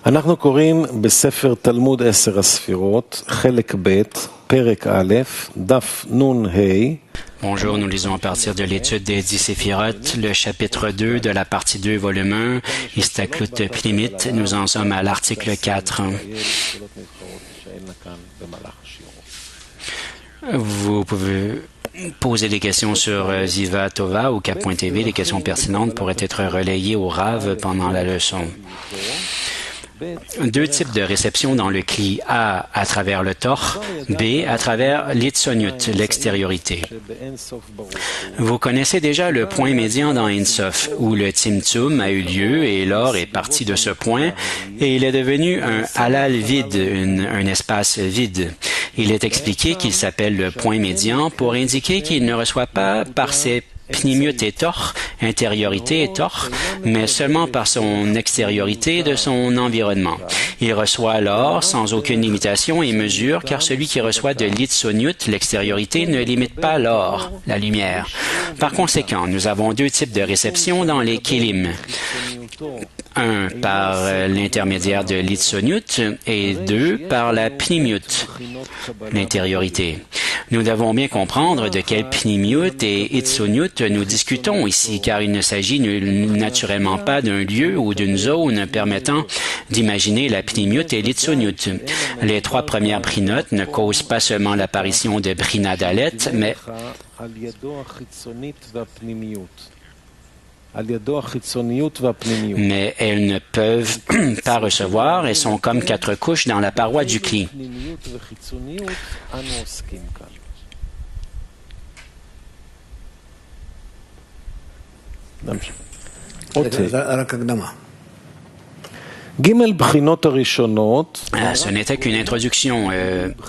אנחנו קוראים בספר תלמוד 10 הספירות, חלק ב', פרק א', דף נ"ה. Bonjour, nous lisons à partir de l'étude des 10 séphirotes, le chapitre 2 de la partie 2, volume 1, Istaklut Pnimit. Nous en sommes à l'article 4. Vous pouvez poser des questions sur Ziva Tova ou Cap.tv. Les questions pertinentes pourraient être relayées au Rav pendant la leçon. Deux types de réception dans le Kli. A, à travers le Tor. B, à travers l'Itsoniut, l'extériorité. Vous connaissez déjà le point médian dans Insof, où le Tzimtzum a eu lieu et l'or est parti de ce point, et il est devenu un halal vide, un espace vide. Il est expliqué qu'il s'appelle le point médian pour indiquer qu'il ne reçoit pas par ses Pnimiut et Tor, intériorité et Tor, mais seulement par son extériorité de son environnement. Il reçoit alors sans aucune limitation et mesure, car celui qui reçoit de l'Itsoniut, l'extériorité, ne limite pas l'or, la lumière. Par conséquent, nous avons deux types de réception dans les Kélim. Un par l'intermédiaire de l'Itsoniut et deux par la Pnimiut, l'intériorité. Nous devons bien comprendre de quel Pnimiut et Itsoniut nous discutons ici, car il ne s'agit naturellement pas d'un lieu ou d'une zone permettant d'imaginer la Pnimiut et l'Itsoniut. Les trois premières brinotes ne causent pas seulement l'apparition de Brina Dalet, mais elles ne peuvent pas recevoir et sont comme quatre couches dans la paroi du Kli. Ce n'était qu'une introduction,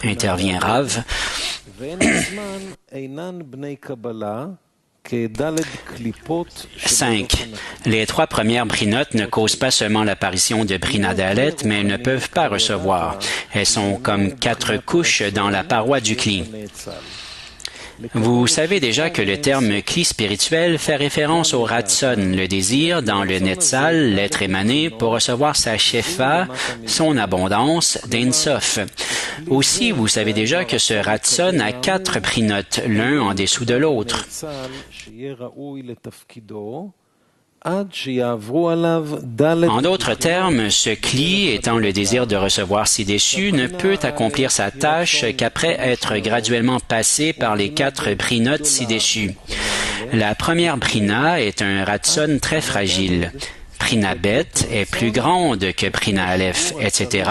intervient Rav. 5. Les trois premières brinotes ne causent pas seulement l'apparition de Brina Dalet, mais elles ne peuvent pas recevoir. Elles sont comme quatre couches dans la paroi du Kli. Vous savez déjà que le terme Kli spirituel fait référence au Ratson, le désir, dans le Netzal, l'être émané, pour recevoir sa Shefa, son abondance, d'Insof. Aussi, vous savez déjà que ce Ratson a quatre brinotes, l'un en dessous de l'autre. En d'autres termes, ce Kli, étant le désir de recevoir ci-dessus, ne peut accomplir sa tâche qu'après être graduellement passé par les quatre brinotes ci-dessus. La première brina est un ratson très fragile. Brina Bet est plus grande que Brina Aleph, etc.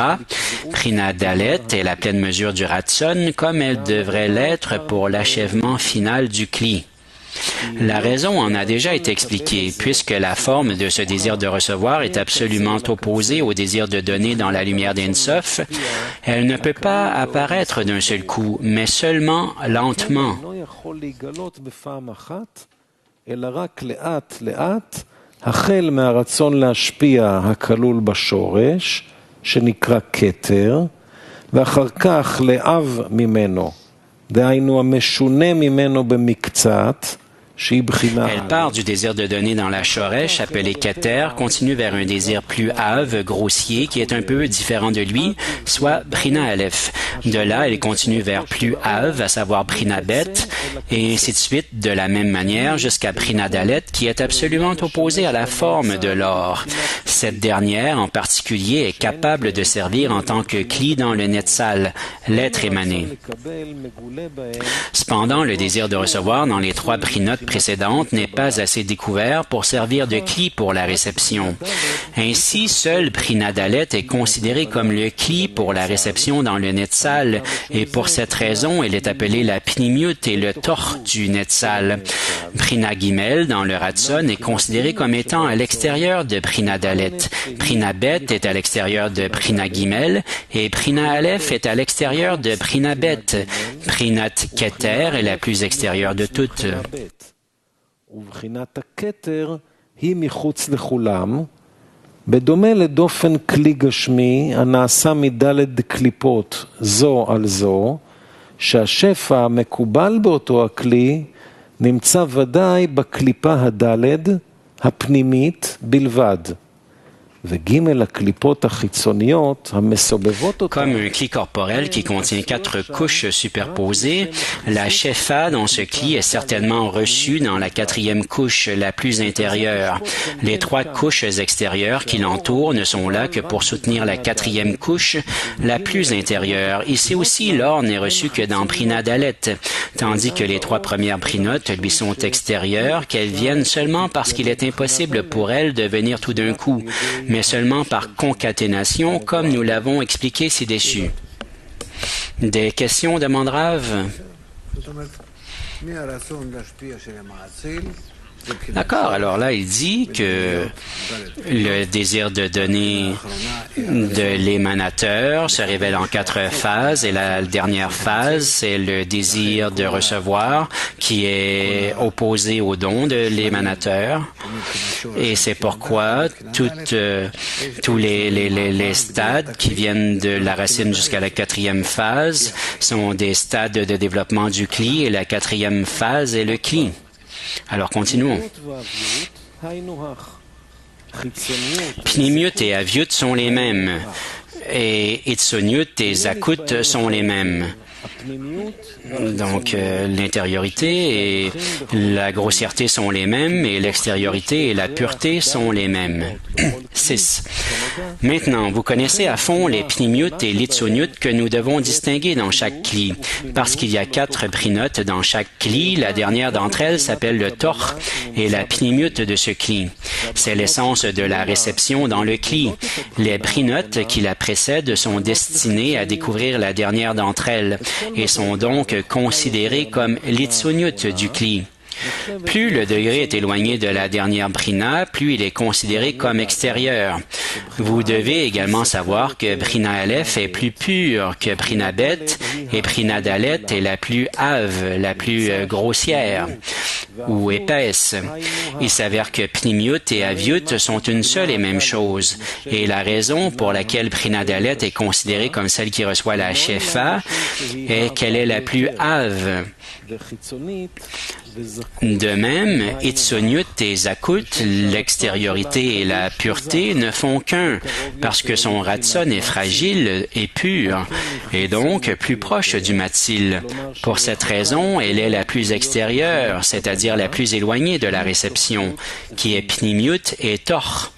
Brina Dalet est la pleine mesure du ratson comme elle devrait l'être pour l'achèvement final du Kli. La raison en a déjà été expliquée, puisque la forme de ce désir de recevoir est absolument opposée au désir de donner dans la lumière d'Insof. Elle ne peut pas apparaître d'un seul coup, mais seulement lentement. החל מהרצון להשפיע הכלול בשורש, שנקרא כתר, ואחר כך לאב ממנו, דהיינו המשונה ממנו במקצת, Elle part du désir de donner dans la shoresh, appelé Keter, continue vers un désir plus have, grossier, qui est un peu différent de lui, soit Brina Aleph. De là, elle continue vers plus have, à savoir Brina Bet, et ainsi de suite, de la même manière, jusqu'à Brina Dalet, qui est absolument opposée à la forme de l'or. Cette dernière, en particulier, est capable de servir en tant que Kli dans le Netzal, l'être émané. Cependant, le désir de recevoir dans les trois brinotes précédente n'est pas assez découvert pour servir de Kli pour la réception. Ainsi, seul Brina Dalet est considéré comme le Kli pour la réception dans le Netzal, et pour cette raison, elle est appelée la Pnimiut et le Tor du Netzal. Brina Gimel, dans le Ratson, est considéré comme étant à l'extérieur de Brina Dalet. Brina Bet est à l'extérieur de Brina Gimel, et Brina Aleph est à l'extérieur de Brina Bet. Brinat Keter est la plus extérieure de toutes. ובחינת הכתר היא מחוץ לכולם, בדומה לדופן כלי גשמי הנעשה מדלת קליפות זו על זו, שהשפע המקובל באותו הכלי נמצא ודאי בקליפה הדלת הפנימית בלבד. Comme un cli corporel qui contient 4 couches superposées, la shefa dans ce cli est certainement reçue dans la 4e couche, la plus intérieure. Les 3 couches extérieures qui l'entourent ne sont là que pour soutenir la 4e couche, la plus intérieure. Ici aussi, l'or n'est reçu que dans Prina Dalet, tandis que les 3 premières prinotes lui sont extérieures, qu'elles viennent seulement parce qu'il est impossible pour elles de venir tout d'un coup, mais seulement par concaténation, comme nous l'avons expliqué ci-dessus. Des questions, demande Rav? D'accord, alors là, il dit que le désir de donner de l'émanateur se révèle en 4 phases et la dernière phase, c'est le désir de recevoir qui est opposé au don de l'émanateur. Et c'est pourquoi tous les stades qui viennent de la racine jusqu'à la 4e phase sont des stades de développement du cli et la 4e phase est le cli. Alors, continuons. Pnimiut et Aviut sont les mêmes, et Itzoniut et Zakut sont les mêmes. Donc, l'intériorité et la grossièreté sont les mêmes, et l'extériorité et la pureté sont les mêmes. 6. Maintenant, vous connaissez à fond les pnimiut et litsoniut que nous devons distinguer dans chaque cli. Parce qu'il y a 4 prinotes dans chaque cli, la dernière d'entre elles s'appelle le torch et la pnimiut de ce cli. C'est l'essence de la réception dans le cli. Les prinotes qui la précèdent sont destinées à découvrir la dernière d'entre elles et sont donc considérées comme litsoniut du cli. Plus le degré est éloigné de la dernière Brina, plus il est considéré comme extérieur. Vous devez également savoir que Brina Aleph est plus pure que Brina Bet et Brina Dalet est la plus have, la plus grossière ou épaisse. Il s'avère que Pnimiut et Aviut sont une seule et même chose. Et la raison pour laquelle Brina Dalet est considérée comme celle qui reçoit la Shefa est qu'elle est la plus have. De même, Itzoniut et Zakut, l'extériorité et la pureté, ne font qu'un, parce que son ratson est fragile et pur, et donc plus proche du matzil. Pour cette raison, elle est la plus extérieure, c'est-à-dire la plus éloignée de la réception, qui est Pnimiut et Torch.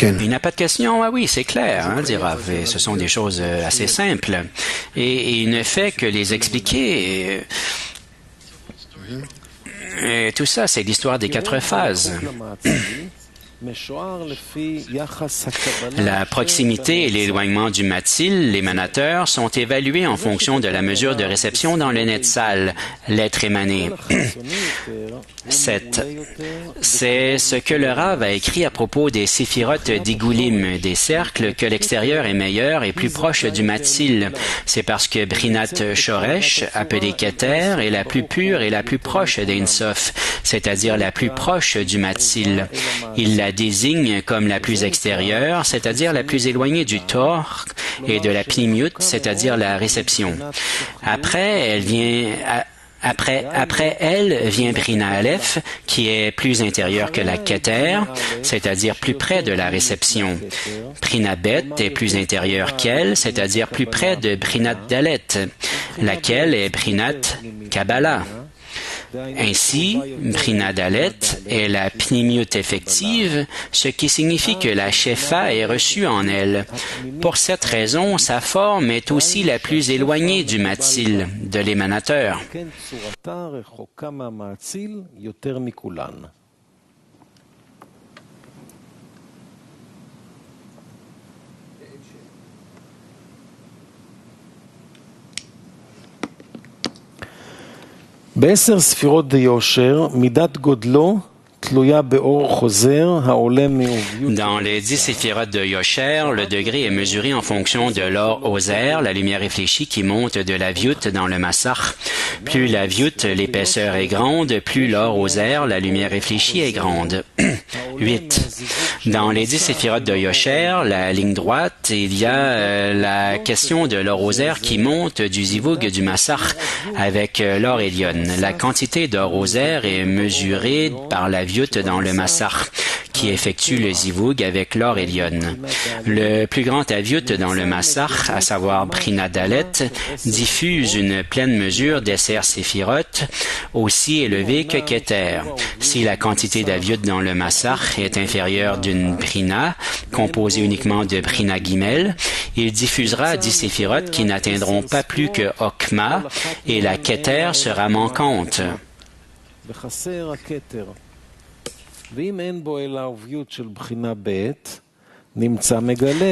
Il n'a pas de question? Ah oui, c'est clair, hein, dit Rav. Et ce sont des choses assez simples. Et il ne fait que les expliquer. Et tout ça, c'est l'histoire des 4 phases. La proximité et l'éloignement du matzil, l'émanateur, sont évalués en fonction de la mesure de réception dans le netzal, l'être émané. 7. C'est ce que le Rav a écrit à propos des séphirotes d'Igoulim, des cercles, que l'extérieur est meilleur et plus proche du matzil. C'est parce que Brinat Shoresh, appelée Keter, est la plus pure et la plus proche d'Ein Sof, c'est-à-dire la plus proche du matzil. Il la désigne comme la plus extérieure, c'est-à-dire la plus éloignée du torch et de la pnimiut, c'est-à-dire la réception. Après elle vient Brina Aleph, qui est plus intérieure que la Keter, c'est-à-dire plus près de la réception. Brina Bet est plus intérieure qu'elle, c'est-à-dire plus près de Brinat Dalet, laquelle est Brinat Kabbalah. Ainsi, Brina Dalet est la pnimiut effective, ce qui signifie que la shefa est reçue en elle. Pour cette raison, sa forme est aussi la plus éloignée du matzil, de l'émanateur. ב10 ספירות דיושר, מידת גודלו תלויה באור חוזר העולה מעוביות. Dans les 10 séphirotes de Yosher, le degré est mesuré en fonction de l'or ozer, la lumière réfléchie qui monte de la viut dans le massach. Plus la viut, l'épaisseur est grande, plus l'or ozer, la lumière réfléchie est grande. 8. Dans les 10 séphirotes de Yosher, la ligne droite, il y a la question de l'or rosaire qui monte du zivug du massach avec l'or Elion. La quantité d'or rosaire est mesurée par la vioute dans le massach qui effectue le zivug avec l'or Elion. Le plus grand aviout dans le massach, à savoir Brina Dalet, diffuse une pleine mesure d'Esser Séphirot aussi élevée que Keter. Si la quantité d'aviout dans le massach est inférieure d'une Brina, composée uniquement de Brina Gimel, il diffusera 10 Séphirot qui n'atteindront pas plus que Okma et la Keter sera manquante.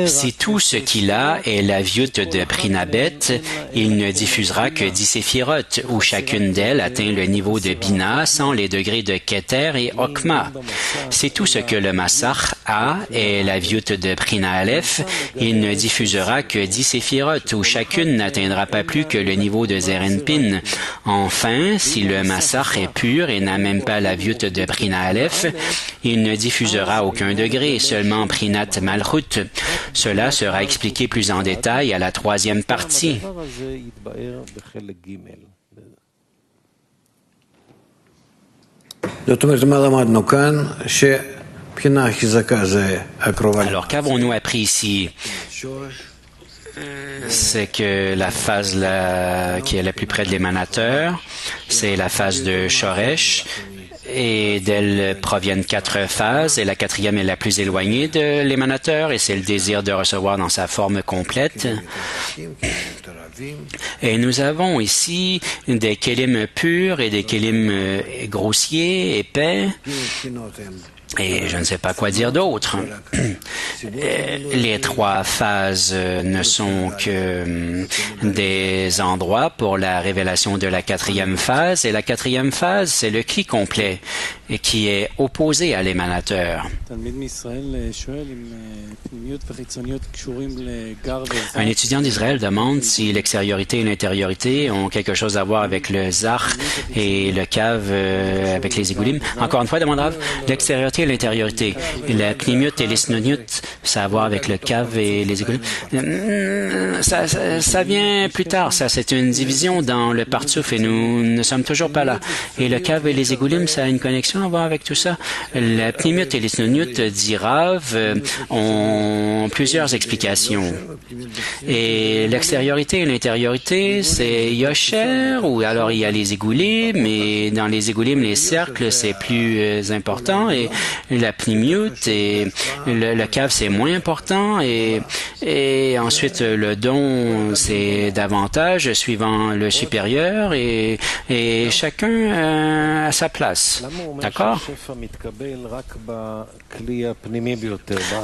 Si tout ce qu'il a est la viout de Prinabet, il ne diffusera que 10 séphirotes, où chacune d'elles atteint le niveau de Bina sans les degrés de Keter et Okma. Si tout ce que le Massach a est la viout de Prina Aleph, il ne diffusera que 10 séphirotes, où chacune n'atteindra pas plus que le niveau de Zerenpin. Enfin, si le Massach est pur et n'a même pas la viout de Prina Aleph, il ne diffusera aucun degré, seulement Prinat Malchut. Cela sera expliqué plus en détail à la troisième partie. Alors, qu'avons-nous appris ici? C'est que la phase qui est la plus près de l'émanateur, c'est la phase de Shoresh, et d'elle proviennent 4 phases, et la 4e est la plus éloignée de l'émanateur, et c'est le désir de recevoir dans sa forme complète. Et nous avons ici des kélim purs et des kélim grossiers, épais, et je ne sais pas quoi dire d'autre. Les 3 phases ne sont que des endroits pour la révélation de la 4e phase, et la 4e phase, c'est le cli complet, et qui est opposé à l'émanateur. Un étudiant d'Israël demande si l'extériorité et l'intériorité ont quelque chose à voir avec le zach et le cave avec les égoulim. Encore une fois, demande Rav, l'extériorité et l'intériorité. La pnimiut et l'isnoniut, ça a à voir avec le cave et les égoulim. Ça vient plus tard, ça. C'est une division dans le partsouf et nous ne sommes toujours pas là. Et le cave et les égoulim, ça a une connexion à voir avec tout ça. La pnimiut et l'isnoniut, dit Rav, ont plusieurs explications. Et l'extériorité et l'intériorité, c'est Yosher, ou alors il y a les égoulim, et dans les égoulim, les cercles, c'est plus important, et la pnimiut et le cave, c'est moins important, et ensuite le don, c'est davantage suivant le supérieur, et chacun à sa place. D'accord?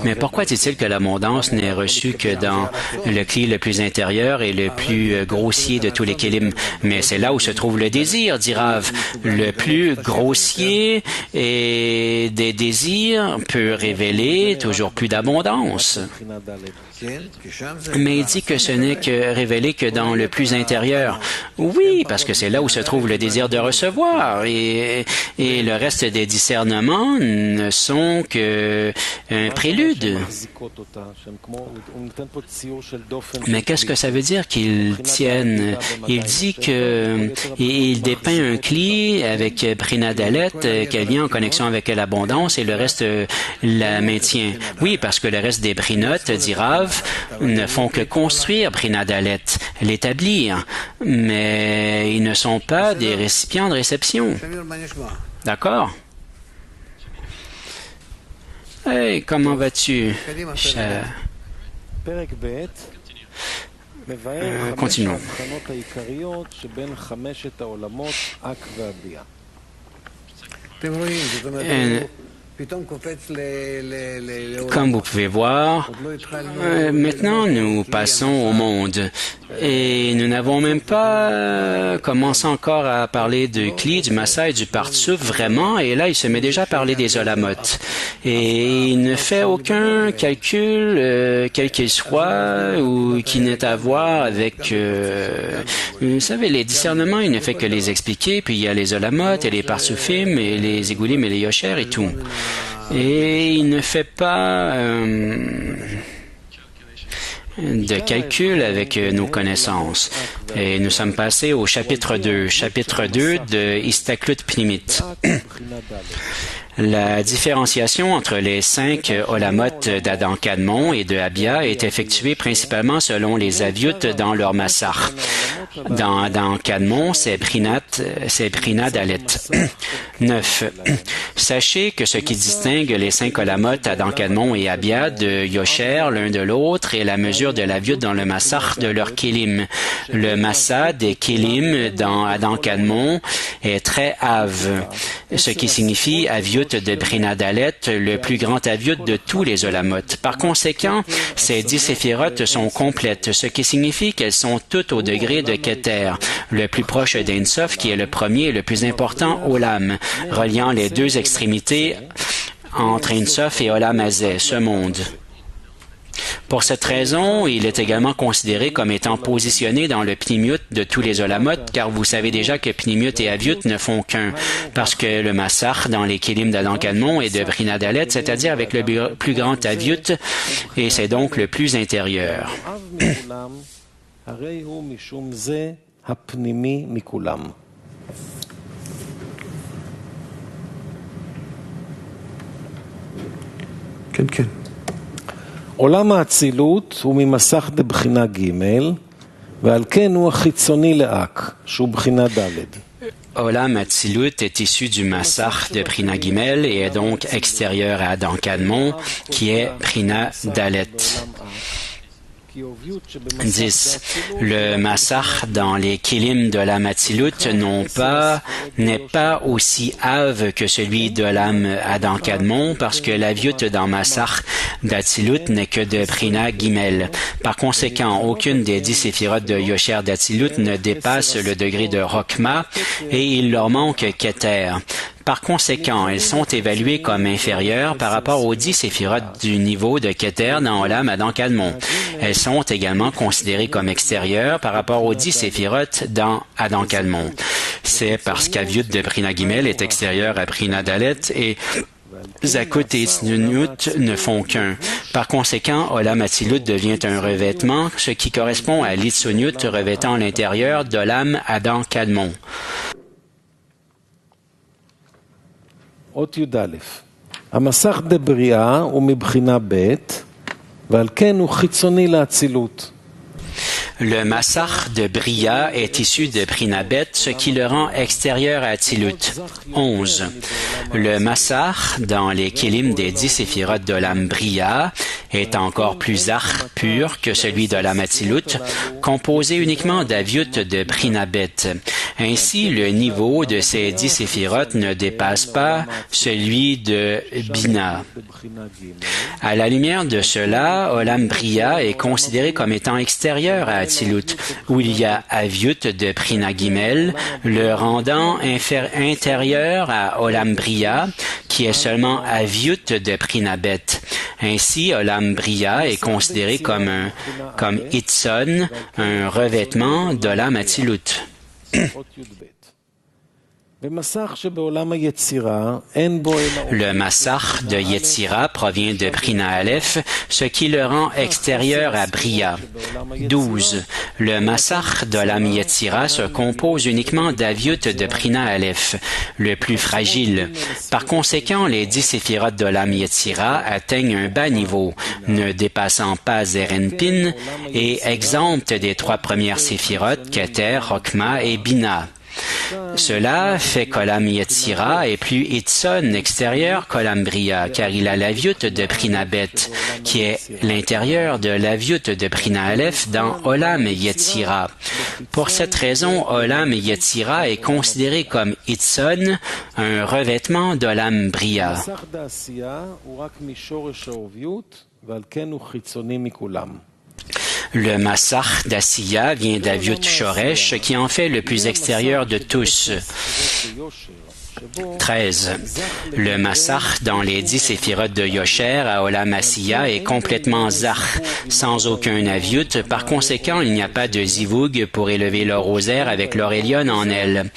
Mais pourquoi dit-il que l'abondance n'est reçue que dans le cli le plus intérieur et le plus grossier de tous les kélim? Mais c'est là où se trouve le désir, dit Rav. Le plus grossier et des désirs peut révéler toujours plus d'abondance. Mais il dit que ce n'est que révélé que dans le plus intérieur. Oui, parce que c'est là où se trouve le désir de recevoir. Et le reste des discernements ne sont qu'un prélude. Mais qu'est-ce que ça veut dire qu'ils tiennent? Il dit qu'il dépeint un cli avec Brina Dalet, qu'elle vient en connexion avec l'abondance, et le reste la maintient. Oui, parce que le reste des brinotes, dit Rav, ne font que construire Brina Dalet, l'établir, mais ils ne sont pas des récipients de réception. D'accord? Hey, comment vas-tu, cher? Continuons. Comme vous pouvez voir, maintenant nous passons au monde et nous n'avons même pas commencé encore à parler du Kli, du Massa et du Partsouf vraiment, et là il se met déjà à parler des Olamot. Et il ne fait aucun calcul, quel qu'il soit, ou qui n'ait à voir avec, vous savez, les discernements, il ne fait que les expliquer, puis il y a les Olamot et les Partsoufim et les Égoulim et les Yosher et tout. Et il ne fait pas de calcul avec nos connaissances. Et nous sommes passés au chapitre 2 de Istaklut Pnimit. La différenciation entre les 5 olamot d'Adam Kadmon et de Abia est effectuée principalement selon les aviut dans leur massar. Dans Adam Kadmon, c'est Prinat Dalet. 9. Sachez que ce qui distingue les 5 olamot Adam Kadmon et Abia de Yosher l'un de l'autre est la mesure de l'aviut dans le massar de leur kilim. Le massa des kilim dans Adam Kadmon est très av, ce qui signifie aviut de Prinat Dalet, le plus grand aviut de tous les olamot. Par conséquent, ces 10 séphirotes sont complètes, ce qui signifie qu'elles sont toutes au degré de Keter, le plus proche d'Ein Sof, qui est le premier et le plus important olam, reliant les deux extrémités entre Ein Sof et Olam Hazeh, ce monde. Pour cette raison, il est également considéré comme étant positionné dans le pnimiut de tous les olamot, car vous savez déjà que pnimiut et aviut ne font qu'un, parce que le massar dans les kilim d'Adam Kadmon est de Prinat Dalet, c'est-à-dire avec le plus grand aviut, et c'est donc le plus intérieur. עולם האצילות הוא ממסך דבחינה ג' ועל כן הוא החיצוני לאק, שהוא בחינה ד'. Olam Atzilut est issu du massar de Prina Gimel et est donc extérieur à Adam Kadmon, qui est Prina Dalet. 10. Le massar dans les kilim de l'âme Atzilut n'est pas aussi ave que celui de l'âme Adam Kadmon parce que l'aviut dans massar d'Atzilut n'est que de Prina Gimel. Par conséquent, aucune des 10 séphirotes de Yosher d'Atzilut ne dépasse le degré de Rokma et il leur manque Keter. Par conséquent, elles sont évaluées comme inférieures par rapport aux 10 séphirotes du niveau de Keter dans Olam Adam Kadmon. Elles sont également considérées comme extérieures par rapport aux 10 séphirotes dans Adam Kadmon. C'est parce qu'Aviut de Prina Gimel est extérieur à Prina Dalet et Zakut et Tzniut ne font qu'un. Par conséquent, Olam Atzilut devient un revêtement, ce qui correspond à l'Itzniut revêtant l'intérieur d'Olam Adam Kadmon. אות י"א, המסך דבריאה הוא מבחינה ב' ועל כן הוא חיצוני לאצילות. Le massar de Bria est issu de Prinabet, ce qui le rend extérieur à Atzilut. 11. Le massar dans les kilim des 10 séphirotes d'Olam Bria est encore plus pur que celui d'Olam Atzilut, composé uniquement d'aviut de Prinabet. Ainsi, le niveau de ces 10 séphirotes ne dépasse pas celui de Bina. À la lumière de cela, Olam Bria est considéré comme étant extérieur à Atzilut, où il y a aviut de Prina Gimel, le rendant intérieur à Olam Bria, qui est seulement aviut de Prinabet. Ainsi, Olam Bria est considéré comme Itzon, un revêtement d'Olam Atzilut. Le massar de Yetzira provient de Prina Aleph, ce qui le rend extérieur à Bria. 12. Le massar d'Olam Yetzira se compose uniquement d'aviut de Prina Aleph, le plus fragile. Par conséquent, les 10 séphirotes d'Olam Yetzira atteignent un bas niveau, ne dépassant pas Zerenpin et exemptes des 3 premières séphirotes, Keter, Rokma et Bina. Cela fait qu'Olam Yetzira est plus Itzon extérieur qu'Olam Bria, car il a l'aviut de Prinabet, qui est l'intérieur de l'aviut de Prina Aleph dans Olam Yetzira. Pour cette raison, Olam Yetzira est considéré comme Itzon, un revêtement d'Olam Bria. Le massar d'Asiya vient d'Aviut Shoresh, qui en fait le plus extérieur de tous. 13. Le massar dans les 10 séphirotes de Yosher à Olam Asiya est complètement zach, sans aucun aviut. Par conséquent, il n'y a pas de zivug pour élever le rosaire avec l'orélion en elle.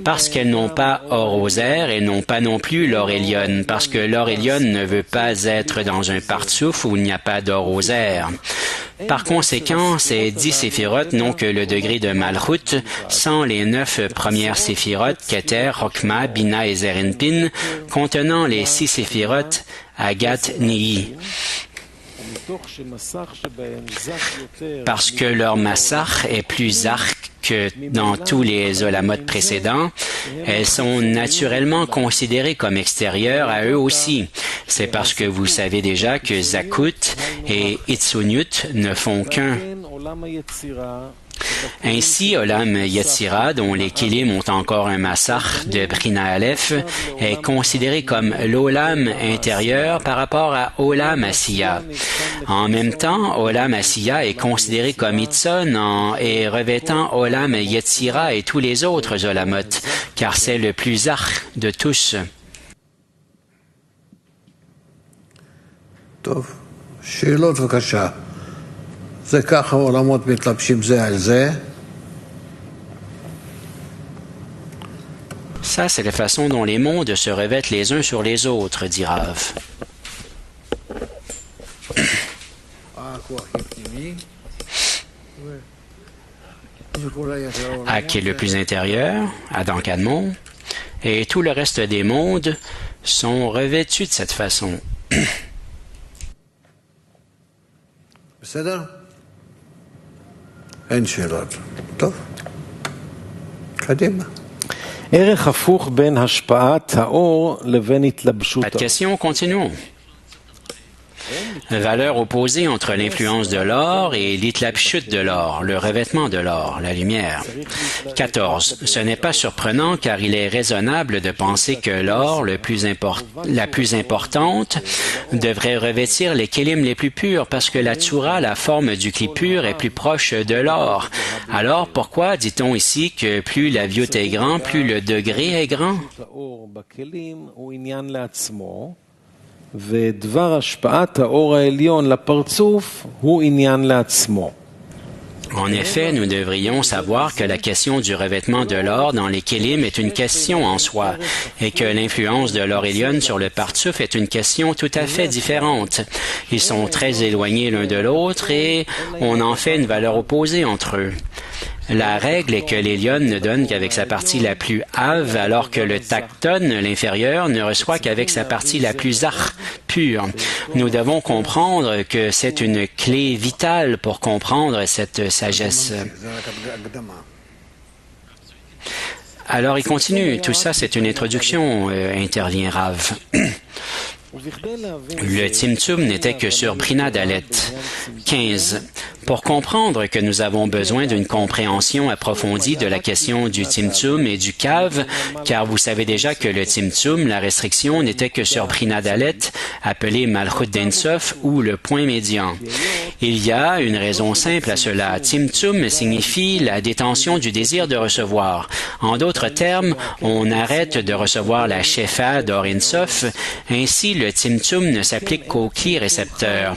Parce qu'elles n'ont pas or aux airs et n'ont pas non plus l'or Elyon, parce que l'or Elyon ne veut pas être dans un partsouf où il n'y a pas d'or aux airs. Par conséquent, ces 10 séphirotes n'ont que le degré de Malchut, sans les 9 premières séphirotes, Keter, Chokma, Bina et Zerinpin, contenant les 6 séphirotes, Agat, Nihi. Parce que leur massach est plus arc que dans tous les olamotes précédents, elles sont naturellement considérées comme extérieures à eux aussi. C'est parce que vous savez déjà que Zakut et Itsunyut ne font qu'un. Ainsi, Olam Yetzira, dont les Kélim ont encore un massach de Brina Aleph, est considéré comme l'Olam intérieur par rapport à Olam Asiya. En même temps, Olam Asiya est considéré comme Itzon et revêtant Olam Yetzira et tous les autres Olamot, car c'est le plus arc de tous. טוב, שאלות בבקשה. זה ככה עולמות מתלבשים זה על זה. Ça, c'est la façon dont les mondes se revêtent les uns sur les autres, dit Rav. Ak est le plus intérieur, Adam Kadmon, et tout le reste des mondes sont revêtus de cette façon. בסדר? אין שאלות. טוב. קדימה. ערך הפוך בין השפעת האור לבין התלבשות Pas de question, continuons. Valeur opposée entre l'influence de l'or et l'itlapshut de l'or, le revêtement de l'or, la lumière. 14. Ce n'est pas surprenant car il est raisonnable de penser que l'or, la plus importante, devrait revêtir les kélim les plus purs parce que la tsura, la forme du kli pur, est plus proche de l'or. Alors pourquoi dit-on ici que plus la viute est grand, plus le degré est grand? ודבר השפעת האור העליון לפרצוף הוא עניין לעצמו. En effet, nous devrions savoir que la question du revêtement de l'or dans les kélim est une question en soi et que l'influence de l'or Elyon sur le partsouf est une question tout à fait différente. Ils sont très éloignés l'un de l'autre et on en fait une valeur opposée entre eux. La règle est que l'Elyon ne donne qu'avec sa partie la plus ave, alors que le Takton, l'inférieur, ne reçoit qu'avec sa partie la plus pure. Nous devons comprendre que c'est une clé vitale pour comprendre cette sagesse. Alors il continue. Tout ça, c'est une introduction, intervient Rav. Le Tzimtzum n'était que sur Brina Dalet. 15. Pour comprendre que nous avons besoin d'une compréhension approfondie de la question du Tzimtzum et du Kav, car vous savez déjà que le Tzimtzum, la restriction, n'était que sur Brina Dalet, appelé Malchut d'Ensof ou le point médian. Il y a une raison simple à cela. Tzimtzum signifie la détention du désir de recevoir. En d'autres termes, on arrête de recevoir la Shefa d'Or Ensof, ainsi le Tzimtzum ne s'applique qu'au kli récepteur.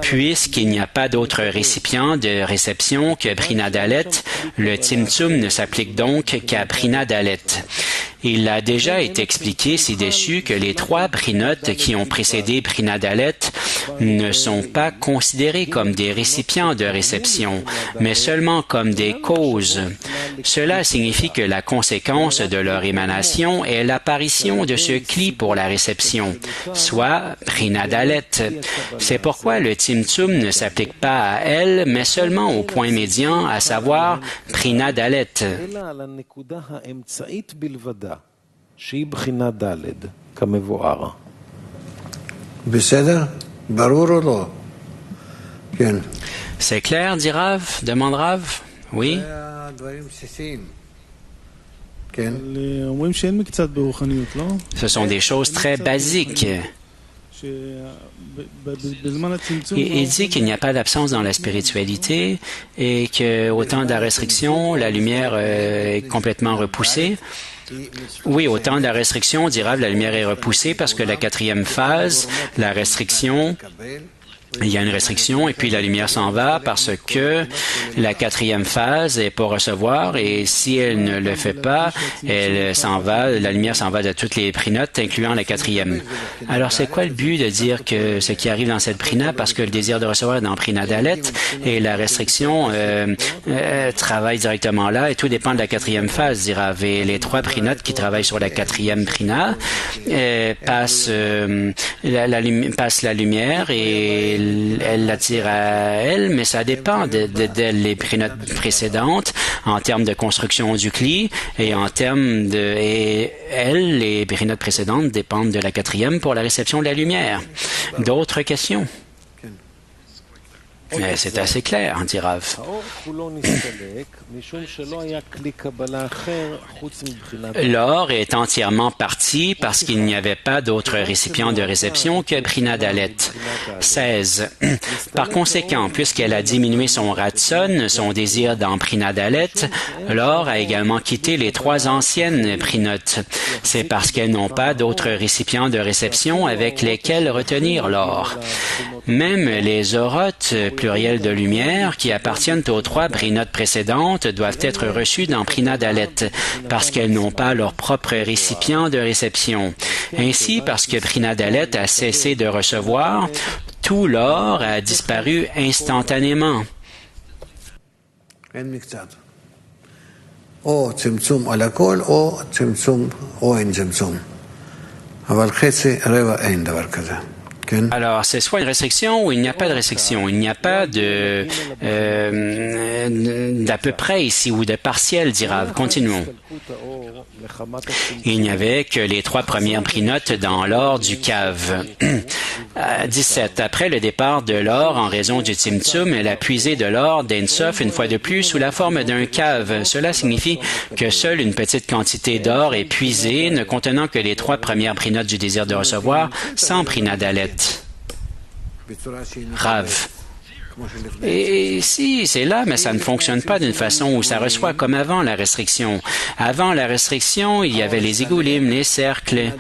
Puisqu'il n'y a pas d'autre récipient de réception que Brina Dalet, le Tzimtzum ne s'applique donc qu'à Brina Dalet. Il a déjà été expliqué ci-dessus que les 3 brinotes qui ont précédé Brina Dalet ne sont pas considérés comme des récipients de réception, mais seulement comme des causes. Cela signifie que la conséquence de leur émanation est l'apparition de ce kli pour la réception, soit Brina Dalet. C'est pourquoi le Tzimtzum ne s'applique pas à elle, mais seulement au point médian, à savoir Brina Dalet. שהיא בחינה ד' כמבואר. בסדר? ברור או לא? כן. C'est clair, dit Rav? Demande Rav? Oui. זה הדברים בסיסיים. כן. אומרים שאין מקצת ברוחניות, לא? Ce sont des choses très basiques. Il dit qu'il n'y a pas d'absence dans la spiritualité et qu'au temps de la restriction, la lumière est complètement repoussée. Oui, au temps de la restriction, dit Rav, la lumière est repoussée parce que la 4e phase, la restriction, il y a une restriction et puis la lumière s'en va parce que la quatrième phase est pour recevoir et si elle ne le fait pas, elle s'en va, la lumière s'en va de toutes les prinotes, incluant la quatrième. Alors, c'est quoi le but de dire que ce qui arrive dans cette prina, parce que le désir de recevoir est dans prina dalet et la restriction travaille directement là et tout dépend de la quatrième phase, dira Rav. Et les trois prinotes qui travaillent sur la quatrième prina passent la lumière et elle l'attire à elle, mais ça dépend d'elle, les prinotes précédentes, en termes de construction du cli et en termes de... Et elle, les prinotes précédentes dépendent de la quatrième pour la réception de la lumière. D'autres questions? C'est assez clair, dit Rav. L'or est entièrement parti parce qu'il n'y avait pas d'autre récipient de réception que Prina Dalet. 16. Par conséquent, puisqu'elle a diminué son ratson, son désir dans Prina Dalet, l'or a également quitté les trois anciennes prinotes. C'est parce qu'elles n'ont pas d'autres récipients de réception avec lesquels retenir l'or. Même les orotes, pluriel de lumière, qui appartiennent aux trois prinotes précédentes, doivent être reçues dans Prina Dalet, parce qu'elles n'ont pas leur propre récipient de réception. Ainsi, parce que Prina Dalet a cessé de recevoir, tout l'or a disparu instantanément. או צמצום על הכל, או צמצום, או אין צמצום. אבל חצי, רבע, אין דבר כזה. Alors, c'est soit une restriction ou il n'y a pas de restriction. Il n'y a pas d'à peu près ici ou de partiel, dit Rav. Continuons. Il n'y avait que les trois premières prinotes dans l'or du cave. 17. Après le départ de l'or en raison du Tzimtzum, elle a puisé de l'or d'Ensof une fois de plus sous la forme d'un cave. Cela signifie que seule une petite quantité d'or est puisée, ne contenant que les trois premières prinotes du désir de recevoir, sans Prina Dalet. Rav. Et si, c'est là, mais ça ne fonctionne pas d'une façon où ça reçoit comme avant la restriction. Avant la restriction, il y avait les égoulim, les cercles.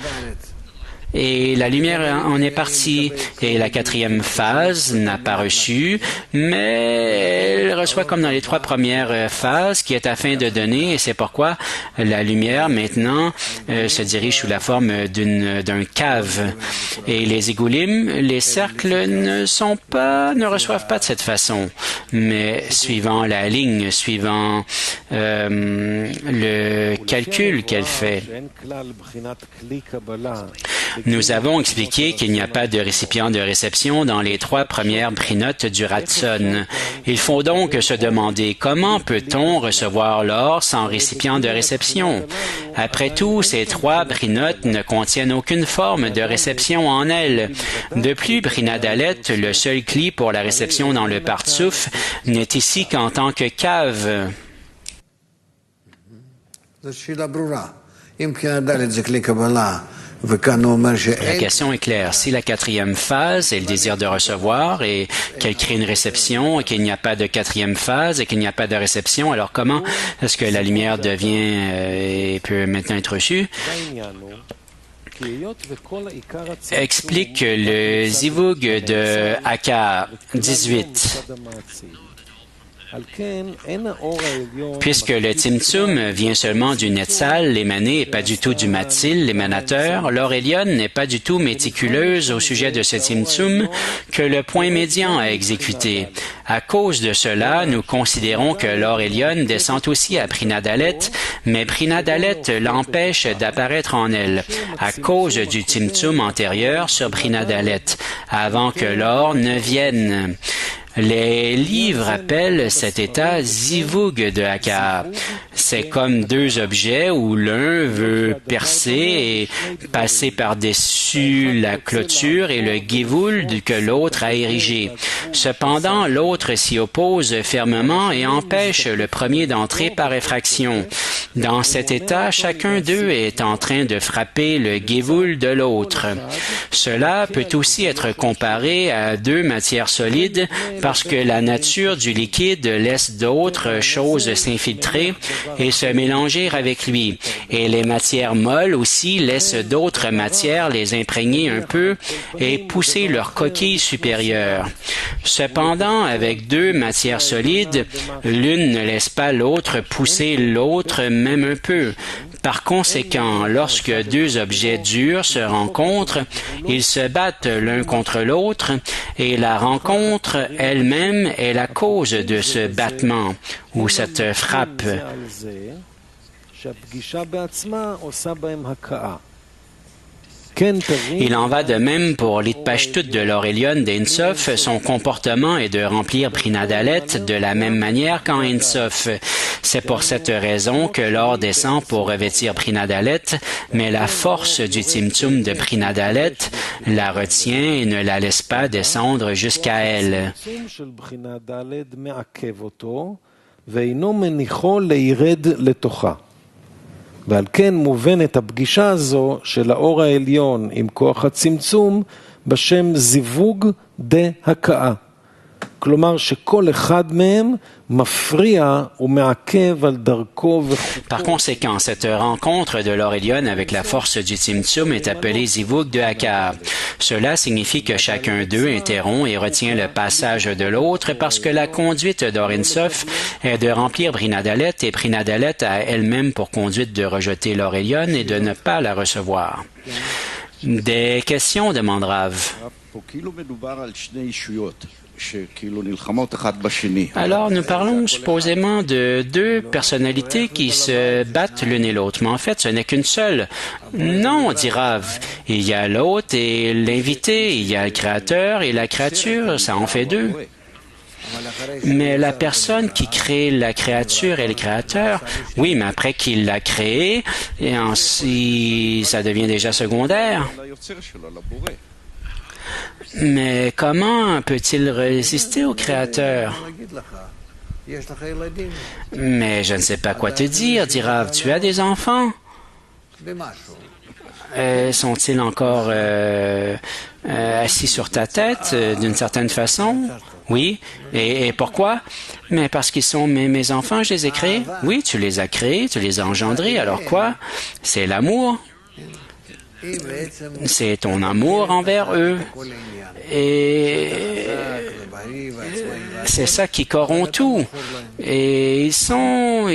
Et la lumière en est partie. Et la quatrième phase n'a pas reçu, mais elle reçoit comme dans les trois premières phases, qui est afin de donner, et c'est pourquoi la lumière maintenant se dirige sous la forme d'un cave. Et les égoulim, les cercles ne reçoivent pas de cette façon, mais suivant la ligne, suivant le calcul qu'elle fait. Nous avons expliqué qu'il n'y a pas de récipient de réception dans les trois premières prinotes du Ratson. Il faut donc se demander comment peut-on recevoir l'or sans récipient de réception. Après tout, ces trois prinotes ne contiennent aucune forme de réception en elles. De plus, Prina Dalet, le seul cli pour la réception dans le Partsouf, n'est ici qu'en tant que cave. La question est claire. Si la quatrième phase est le désir de recevoir et qu'elle crée une réception et qu'il n'y a pas de quatrième phase et qu'il n'y a pas de réception, alors comment est-ce que la lumière devient et peut maintenant être reçue? Explique le zivug de Aka 18. Puisque le Tzimtzum vient seulement du Netzal, l'émané, et pas du tout du Matzil, l'émanateur, l'or Elyon n'est pas du tout méticuleuse au sujet de ce Tzimtzum que le point médian a exécuté. À cause de cela, nous considérons que l'or Elyon descend aussi à Prina Dalet, mais Prina Dalet l'empêche d'apparaître en elle, à cause du Tzimtzum antérieur sur Prina Dalet, avant que l'or ne vienne. Les livres appellent cet état zivug de Aka. C'est comme deux objets où l'un veut percer et passer par-dessus la clôture et le givul que l'autre a érigé. Cependant, l'autre s'y oppose fermement et empêche le premier d'entrer par effraction. Dans cet état, chacun d'eux est en train de frapper le gévoul de l'autre. Cela peut aussi être comparé à deux matières solides parce que la nature du liquide laisse d'autres choses s'infiltrer et se mélanger avec lui. Et les matières molles aussi laissent d'autres matières les imprégner un peu et pousser leur coquille supérieure. Cependant, avec deux matières solides, l'une ne laisse pas l'autre pousser l'autre même un peu. Par conséquent, lorsque deux objets durs se rencontrent, ils se battent l'un contre l'autre et la rencontre elle-même est la cause de ce battement ou cette frappe. Il en va de même pour l'Itpashtut de l'Orelion d'Ein Sof. Son comportement est de remplir Brinat Dalet de la même manière qu'en Ein Sof. C'est pour cette raison que l'or descend pour revêtir Brinat Dalet, mais la force du Tzimtzum de Brinat Dalet la retient et ne la laisse pas descendre jusqu'à elle. ועל כן מובנת הפגישה הזו של האור העליון עם כוח הצמצום בשם זיווג דה-הכאה. כלומר שכל אחד מהם מפריע ומעכב על דרכו וחוקו. Par conséquent, cette rencontre de l'Orelion avec la force du Tzimtzum est appelée Zivug de Haka. Cela signifie que chacun d'eux interrompt et retient le passage de l'autre parce que la conduite d'Or Sof est de remplir Brinat Dalet et Brinat Dalet a elle-même pour conduite de rejeter l'Orelion et de ne pas la recevoir. Des questions, demande Rav. Alors, nous parlons supposément de deux personnalités qui se battent l'une et l'autre, mais en fait, ce n'est qu'une seule. Non, dit Rav. Il y a l'hôte et l'invité, il y a le créateur et la créature, ça en fait deux. Mais la personne qui crée la créature et le créateur, oui, mais après qu'il l'a créé, et ainsi, ça devient déjà secondaire. Mais comment peut-il résister au Créateur? Mais je ne sais pas quoi te dire, dit Rav. Tu as des enfants? Sont-ils encore assis sur ta tête d'une certaine façon? Oui. Et pourquoi? Mais parce qu'ils sont mes enfants, je les ai créés. Oui, tu les as créés, tu les as engendrés. Alors quoi? C'est l'amour. C'est ton amour envers eux. Et c'est ça qui corrompt tout. Et ils sont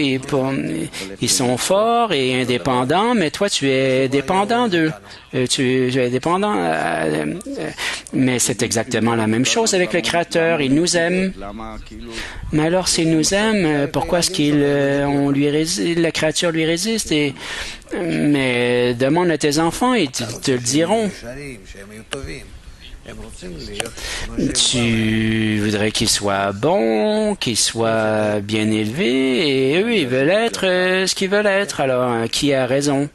forts et indépendants, mais toi, tu es dépendant d'eux. Tu es dépendant. Mais c'est exactement la même chose avec le Créateur. Il nous aime. Mais alors, s'il nous aime, pourquoi est-ce la créature lui résiste? Mais demande à tes enfants, ils te le diront. Tu voudrais qu'ils soient bons, qu'ils soient bien élevés, et eux, ils veulent être ce qu'ils veulent être. Alors, qui a raison?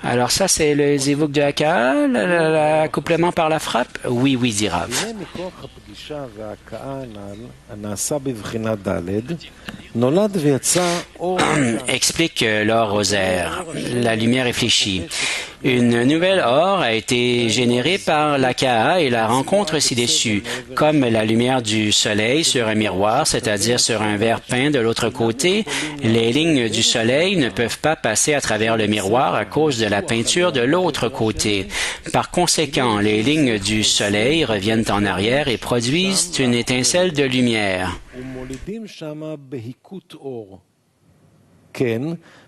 Alors ça, c'est le zivug de Haka, l'accouplement par la frappe? Oui, dit Rav. Explique l'or Rosaire. La lumière réfléchit. Une nouvelle or a été générée par l'Aka et la rencontre ci-dessus, comme la lumière du soleil sur un miroir, c'est-à-dire sur un verre peint de l'autre côté. Les lignes du soleil ne peuvent pas passer à travers le miroir à cause de la peinture de l'autre côté. Par conséquent, les lignes du soleil reviennent en arrière et produisent une étincelle de lumière.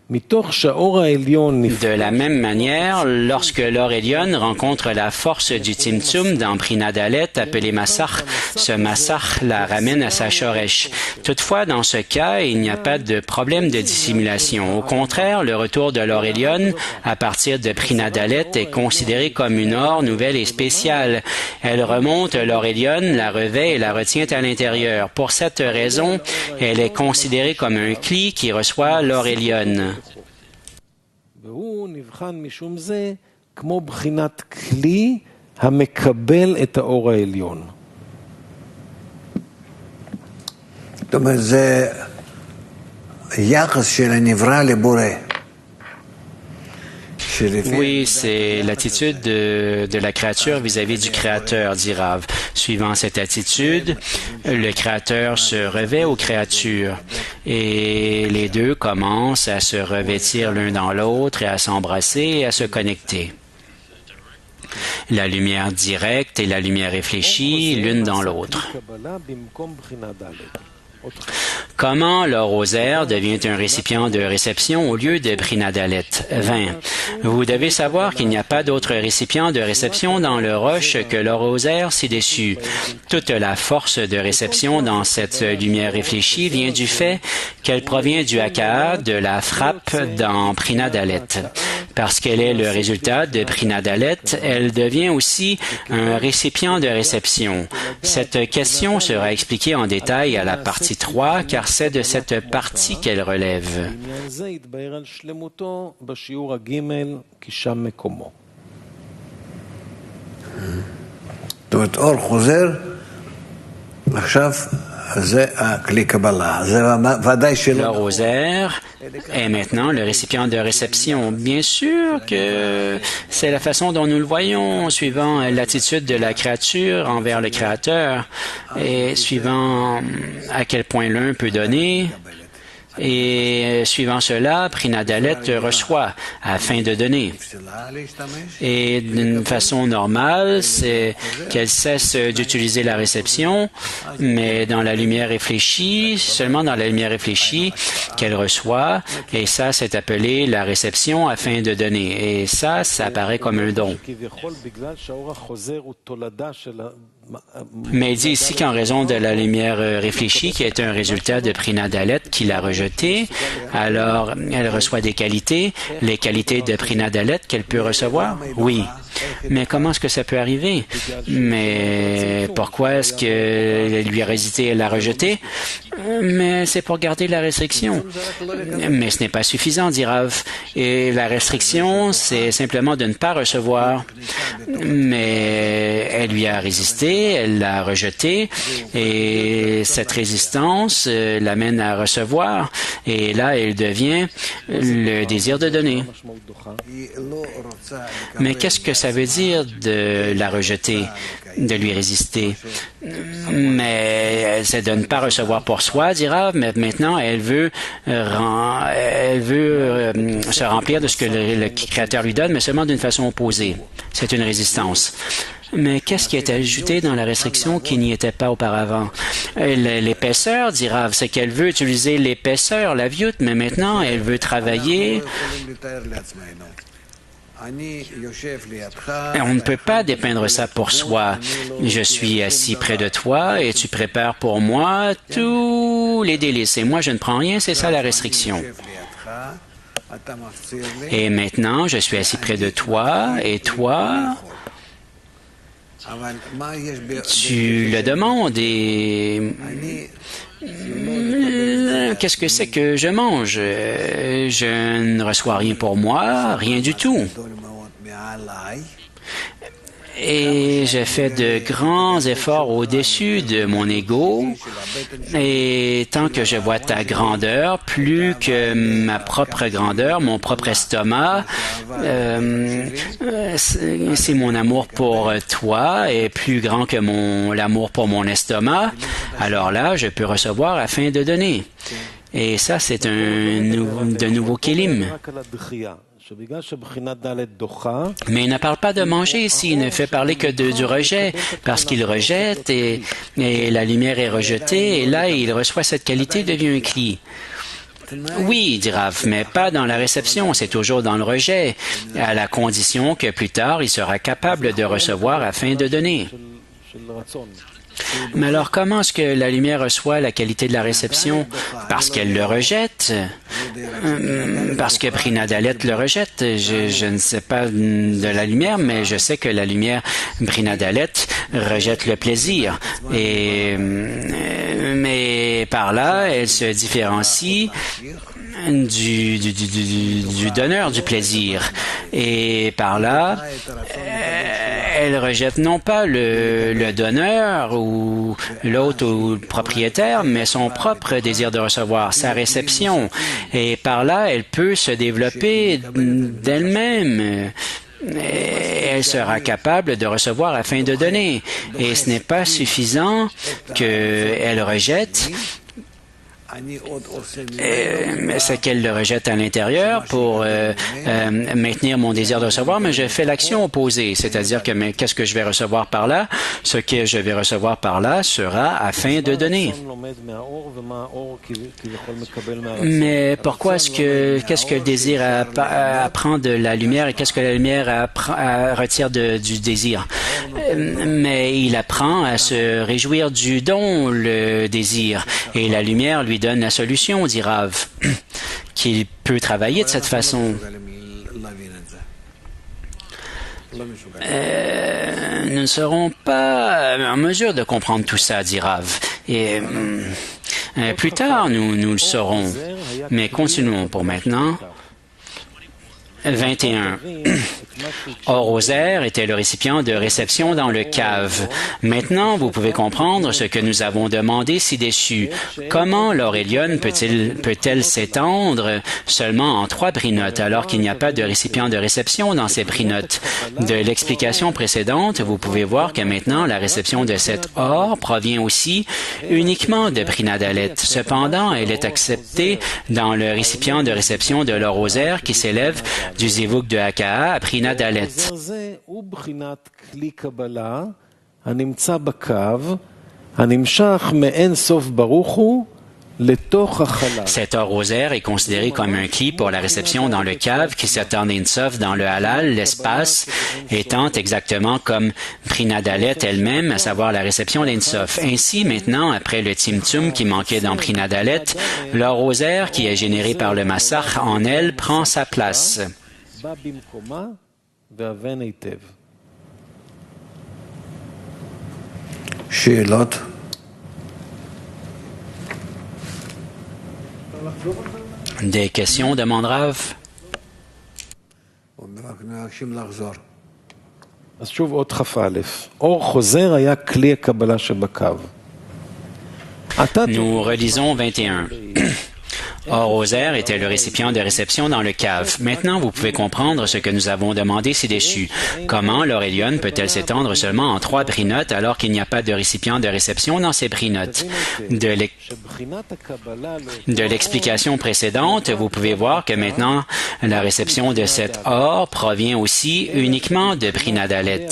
De la même manière, lorsque l'Orelion rencontre la force du Tzimtzum dans Brinat Dalet, appelé Massach, ce Massach la ramène à sa Shoresh. Toutefois, dans ce cas, il n'y a pas de problème de dissimulation. Au contraire, le retour de l'Orelion à partir de Brinat Dalet est considéré comme une or nouvelle et spéciale. Elle remonte l'Orelion, la revêt et la retient à l'intérieur. Pour cette raison, elle est considérée comme un cli qui reçoit l'Orelion. והוא נבחן משום זה כמו בחינת כלי המקבל את האור העליון. זאת אומרת, Oui, c'est l'attitude de la créature vis-à-vis du Créateur, dit Rav. Suivant cette attitude, le Créateur se revêt aux créatures et les deux commencent à se revêtir l'un dans l'autre et à s'embrasser et à se connecter. La lumière directe et la lumière réfléchie l'une dans l'autre. Comment le rosaire devient un récipient de réception au lieu de Brit Dalet? 20. Vous devez savoir qu'il n'y a pas d'autre récipient de réception dans le roche que le rosaire ci-dessus. Toute la force de réception dans cette lumière réfléchie vient du fait qu'elle provient du haka, de la frappe dans Brit Dalet. Parce qu'elle est le résultat de Brit Dalet, elle devient aussi un récipient de réception. Cette question sera expliquée en détail à la partie 3, car c'est de cette partie qu'elle relève. Le rosaire est maintenant le récipient de réception. Bien sûr que c'est la façon dont nous le voyons, suivant l'attitude de la créature envers le Créateur et suivant à quel point l'un peut donner. Et suivant cela, Brit Dalet reçoit afin de donner. Et d'une façon normale, c'est qu'elle cesse d'utiliser la réception, mais dans la lumière réfléchie, seulement dans la lumière réfléchie qu'elle reçoit, et ça, c'est appelé la réception afin de donner. Et ça apparaît comme un don. Mais il dit ici qu'en raison de la lumière réfléchie, qui est un résultat de Brit Dalet, qu'il a rejeté, alors elle reçoit des qualités, les qualités de Brit Dalet qu'elle peut recevoir? Oui. Mais comment est-ce que ça peut arriver? Mais pourquoi est-ce qu'elle lui a résisté et l'a rejeté? Mais c'est pour garder la restriction. Mais ce n'est pas suffisant, dit Rav. Et la restriction, c'est simplement de ne pas recevoir. Mais elle lui a résisté, elle l'a rejeté, et cette résistance l'amène à recevoir. Et là, elle devient le désir de donner. Mais qu'est-ce que ça veut dire de la rejeter, de lui résister? Mais c'est de ne pas recevoir pour soi, dira, mais maintenant elle veut se remplir de ce que le Créateur lui donne, mais seulement d'une façon opposée. C'est une résistance. Mais qu'est-ce qui est ajouté dans la restriction qui n'y était pas auparavant? L'épaisseur, dit Rav, c'est qu'elle veut utiliser l'épaisseur, la vioute, mais maintenant elle veut travailler. On ne peut pas dépeindre ça pour soi. Je suis assis près de toi et tu prépares pour moi tous les délices. Et moi, je ne prends rien, c'est ça la restriction. Et maintenant, je suis assis près de toi et toi, tu le demandes et qu'est-ce que c'est que je mange? Je ne reçois rien pour moi, rien du tout. Et j'ai fait de grands efforts au-dessus de mon ego. Et tant que je vois ta grandeur, plus que ma propre grandeur, mon propre estomac, c'est mon amour pour toi est plus grand que l'amour pour mon estomac. Alors là, je peux recevoir afin de donner. Et ça, c'est de nouveau kélim. Mais il ne parle pas de manger ici, il ne fait parler que du rejet, parce qu'il rejette et la lumière est rejetée, et là, il reçoit cette qualité, devient un cli. Oui, dit Rav, mais pas dans la réception, c'est toujours dans le rejet, à la condition que plus tard, il sera capable de recevoir afin de donner. Mais alors, comment est-ce que la lumière reçoit la qualité de la réception? Parce qu'elle le rejette. Parce que Brit Dalet le rejette. Je ne sais pas de la lumière, mais je sais que la lumière Brit Dalet rejette le plaisir. Mais par là, elle se différencie du donneur du plaisir. Et par là, elle rejette non pas le donneur ou l'autre ou le propriétaire, mais son propre désir de recevoir, sa réception. Et par là, elle peut se développer d'elle-même. Elle sera capable de recevoir afin de donner. Et ce n'est pas suffisant qu'elle rejette. C'est qu'elle le rejette à l'intérieur pour maintenir mon désir de recevoir, mais je fais l'action opposée, c'est-à-dire que qu'est-ce que je vais recevoir par là? Ce que je vais recevoir par là sera afin de donner. Mais pourquoi qu'est-ce que le désir apprend de la lumière et qu'est-ce que la lumière retire du désir? Mais il apprend à se réjouir du don, le désir, et la lumière lui donne la solution, dit Rav, qu'il peut travailler de cette façon. Nous ne serons pas en mesure de comprendre tout ça, dit Rav. Et plus tard, nous le saurons. Mais continuons pour maintenant. 21. Or, Rosaire était le récipient de réception dans le cave. Maintenant, vous pouvez comprendre ce que nous avons demandé ci-dessus. Comment l'Aurélion peut-elle s'étendre seulement en 3 brinotes alors qu'il n'y a pas de récipient de réception dans ces brinotes? De l'explication précédente, vous pouvez voir que maintenant, la réception de cet or provient aussi uniquement de Brinadalet. Cependant, elle est acceptée dans le récipient de réception de l'or Rosaire qui s'élève du zivug de Haka'a à Brinadalet. Cet or rosaire est considéré comme un cli pour la réception dans le cave qui s'étend d'Insof dans le halal, l'espace étant exactement comme Brinadalet elle-même, à savoir la réception d'Insof. Ainsi, maintenant, après le Tzimtzum qui manquait dans Brinadalet, l'or rosaire qui est généré par le Massach en elle prend sa place. שאלות? Des questions, demande Rav? אז שוב עוד כ"א. אור חוזר היה כלי הקבלה שבקו. Nous relisons 21. Or, Rosaire était le récipient de réception dans le cave. Maintenant, vous pouvez comprendre ce que nous avons demandé ci-dessus. Comment l'Aurélion peut-elle s'étendre seulement en 3 brinotes alors qu'il n'y a pas de récipient de réception dans ces brinotes? De l'explication précédente, vous pouvez voir que maintenant, la réception de cet or provient aussi uniquement de Brinadalet.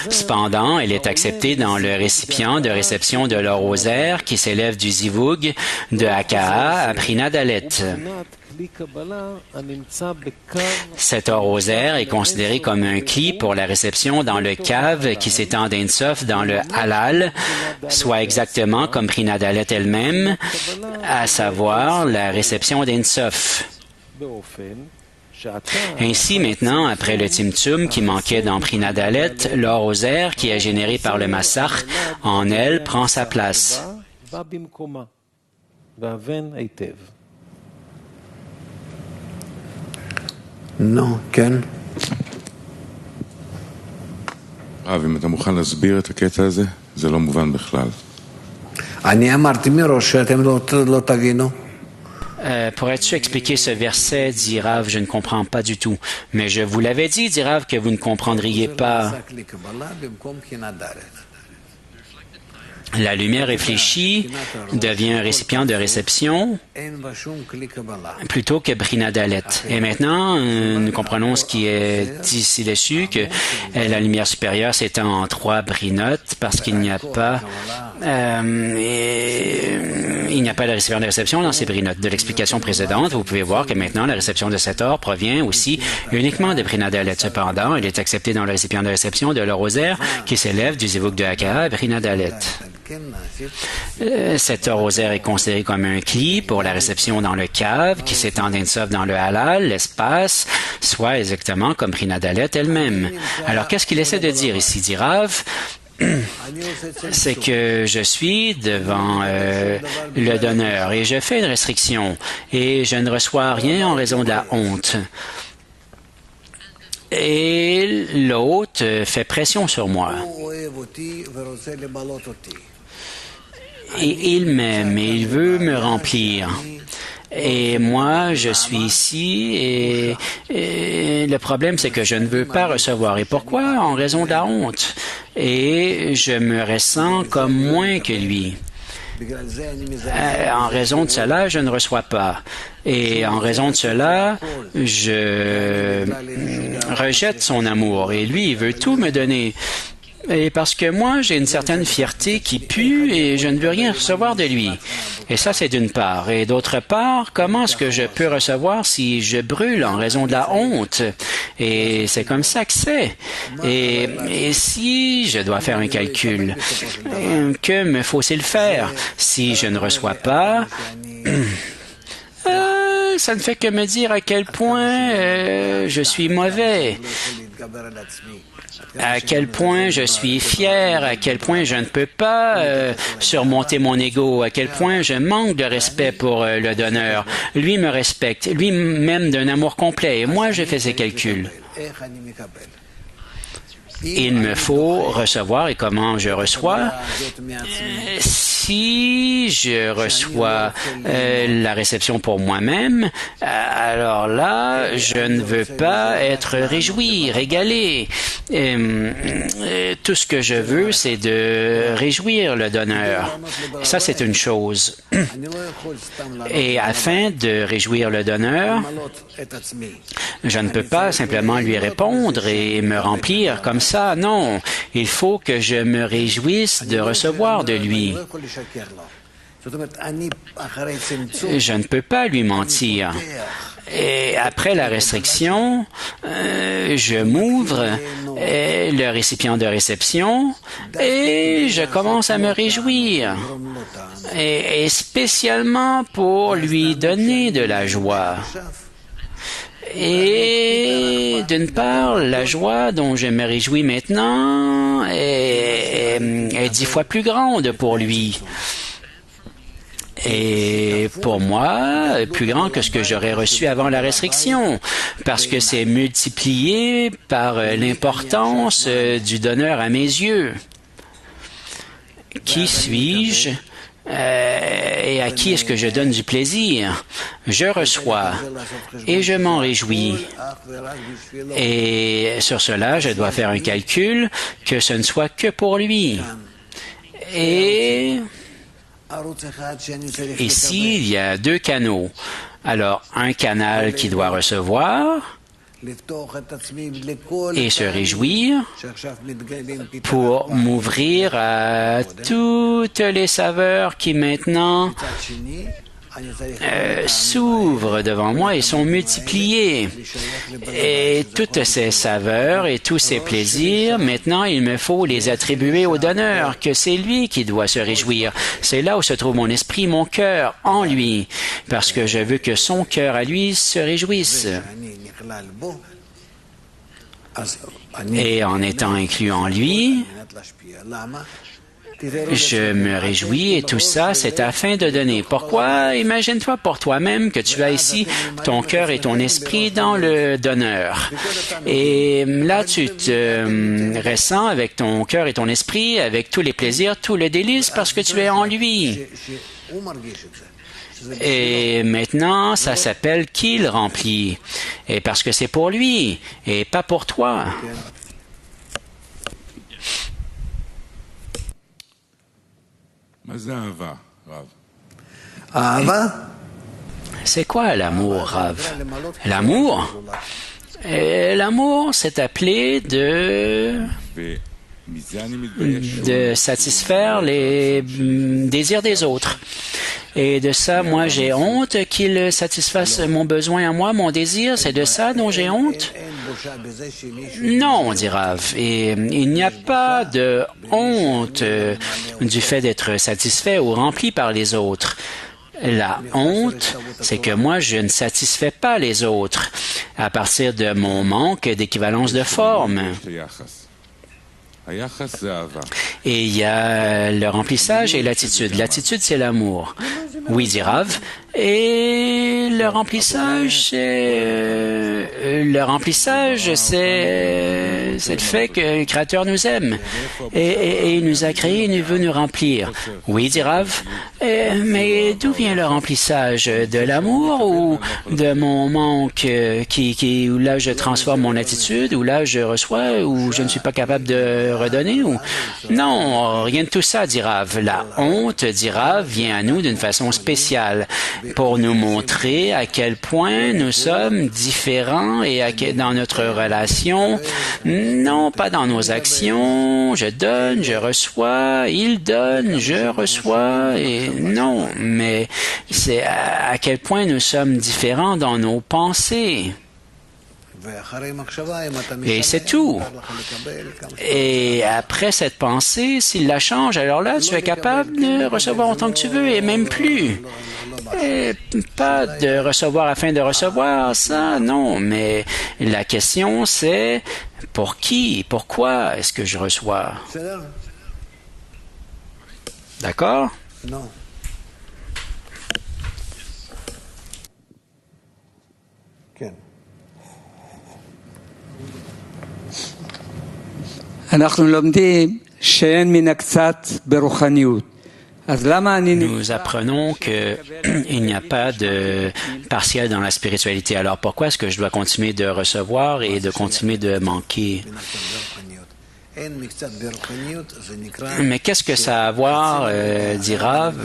Cependant, elle est acceptée dans le récipient de réception de l'or Rosaire qui s'élève du zivug de Haka'a à Brinadalet. Cet or rosaire est considéré comme un cli pour la réception dans le cave qui s'étend d'Insof dans le halal, soit exactement comme Brinadalet elle-même, à savoir la réception d'Insof. Ainsi, maintenant, après le Tzimtzum qui manquait dans Brinadalet, l'or rosaire qui est généré par le Massach en elle prend sa place. נו, כן. רב, אם אתה מוכן להסביר את הקטע הזה, זה לא מובן בכלל. אני אמרתי מראש שאתם לא תבינו. Pourrais-tu expliquer ce verset, dit Rav, je ne comprends pas du tout. Mais je vous l'avais dit, dit Rav, que vous ne comprendriez pas. La lumière réfléchie devient un récipient de réception plutôt que Brinadalet. Et maintenant, nous comprenons ce qui est dit ci-dessus, que la lumière supérieure s'étend en 3 brinotes parce qu'il n'y a pas de récipient de réception dans ces brinotes. De l'explication précédente, vous pouvez voir que maintenant, la réception de cet or provient aussi uniquement de Brinadalet. Cependant, elle est acceptée dans le récipient de réception de l'or rosaire qui s'élève du zivug de Haka'a à Brinadalet. Cet or rosaire est considéré comme un cli pour la réception dans le cave qui s'étend d'Insof dans le halal, l'espace, soit exactement comme Brinadalet elle-même. Alors, qu'est-ce qu'il essaie de dire ici, dit Rav? C'est que je suis devant le donneur et je fais une restriction et je ne reçois rien en raison de la honte. Et l'autre fait pression sur moi. Et il m'aime et il veut me remplir. Et moi, je suis ici et le problème, c'est que je ne veux pas recevoir. Et pourquoi? En raison de la honte. Et je me ressens comme moins que lui. En raison de cela, je ne reçois pas. Et en raison de cela, je rejette son amour. Et lui, il veut tout me donner. Et parce que moi, j'ai une certaine fierté qui pue et je ne veux rien recevoir de lui. Et ça, c'est d'une part. Et d'autre part, comment est-ce que je peux recevoir si je brûle en raison de la honte? Et c'est comme ça que c'est. Et si je dois faire un calcul, que me faut-il faire? Si je ne reçois pas, ça ne fait que me dire à quel point je suis mauvais. À quel point je suis fier, à quel point je ne peux pas surmonter mon ego, à quel point je manque de respect pour le donneur. Lui me respecte, lui m'aime d'un amour complet, et moi je fais ces calculs. Il me faut recevoir, et comment je reçois? Si je reçois la réception pour moi-même, alors là, je ne veux pas être réjoui, régalé. Tout ce que je veux, c'est de réjouir le donneur. Ça, c'est une chose. Et afin de réjouir le donneur, je ne peux pas simplement lui répondre et me remplir comme ça. Non, il faut que je me réjouisse de recevoir de lui. Je ne peux pas lui mentir. Et après la restriction, je m'ouvre le récipient de réception et je commence à me réjouir. Et spécialement pour lui donner de la joie. Et d'une part, la joie dont je me réjouis maintenant est 10 fois plus grande pour lui. Et pour moi, plus grand que ce que j'aurais reçu avant la restriction, parce que c'est multiplié par l'importance du donneur à mes yeux. Qui suis-je? Et à qui est-ce que je donne du plaisir? Je reçois et je m'en réjouis. Et sur cela, je dois faire un calcul que ce ne soit que pour lui. Et ici, il y a 2 canaux. Alors, un canal qui doit recevoir et se réjouir pour m'ouvrir à toutes les saveurs qui maintenant s'ouvrent devant moi et sont multipliées. Et toutes ces saveurs et tous ces plaisirs, maintenant, il me faut les attribuer au donneur, que c'est lui qui doit se réjouir. C'est là où se trouve mon esprit, mon cœur en lui, parce que je veux que son cœur à lui se réjouisse. Et en étant inclus en lui, je me réjouis et tout ça, c'est afin de donner. Pourquoi? Imagine-toi pour toi-même que tu as ici ton cœur et ton esprit dans le donneur. Et là, tu te ressens avec ton cœur et ton esprit, avec tous les plaisirs, tout le délice, parce que tu es en lui. Et maintenant, ça s'appelle qu'il remplit. Et parce que c'est pour lui et pas pour toi. C'est quoi l'amour, Rav? L'amour? L'amour, c'est appelé de satisfaire les désirs des autres. Et de ça, moi, j'ai honte qu'il satisfasse mon besoin à moi, mon désir. C'est de ça dont j'ai honte? Non, dit Rav. Et il n'y a pas de honte du fait d'être satisfait ou rempli par les autres. La honte, c'est que moi, je ne satisfais pas les autres à partir de mon manque d'équivalence de forme. Et il y a le remplissage et l'attitude. L'attitude, c'est l'amour. Oui, dit Rav. Et le remplissage, c'est le remplissage, c'est le fait que le Créateur nous aime et il nous a créés, il veut nous remplir. Oui, dit Rav, mais d'où vient le remplissage? De l'amour ou de mon manque où là je transforme mon attitude, où là je reçois, ou je ne suis pas capable de redonner? Ou... Non, rien de tout ça, dit Rav. La honte, dit Rav, vient à nous d'une façon spéciale pour nous montrer à quel point nous sommes différents et dans notre relation. Non, pas dans nos actions. Je donne, je reçois. Il donne, je reçois. Et non, mais c'est à quel point nous sommes différents dans nos pensées. Et c'est tout. Et après cette pensée, s'il la change, alors là, tu es capable de recevoir autant que tu veux et même plus. Et pas de recevoir afin de recevoir, ça, non. Mais la question, c'est pour qui, pourquoi est-ce que je reçois? D'accord? Non. אנחנו לומדים שאין מן הקצת ברוחניות. Nous apprenons qu'il n'y a pas de partiel dans la spiritualité. Alors pourquoi est-ce que je dois continuer de recevoir et de continuer de manquer? Mais qu'est-ce que ça a à voir, dit Rav,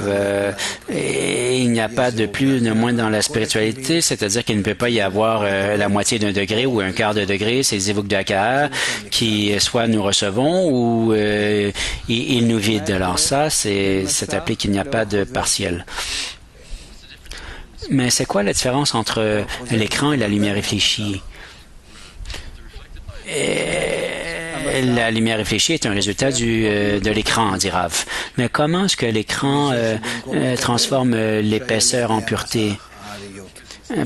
il n'y a pas de plus, de moins dans la spiritualité, c'est-à-dire qu'il ne peut pas y avoir la moitié d'un degré ou un quart de degré, c'est Zivuk Daka, qui soit nous recevons ou il nous vide. Alors ça, c'est appelé qu'il n'y a pas de partiel. Mais c'est quoi la différence entre l'écran et la lumière réfléchie? La lumière réfléchie est un résultat de l'écran, dit Rav. Mais comment est-ce que l'écran transforme l'épaisseur en pureté?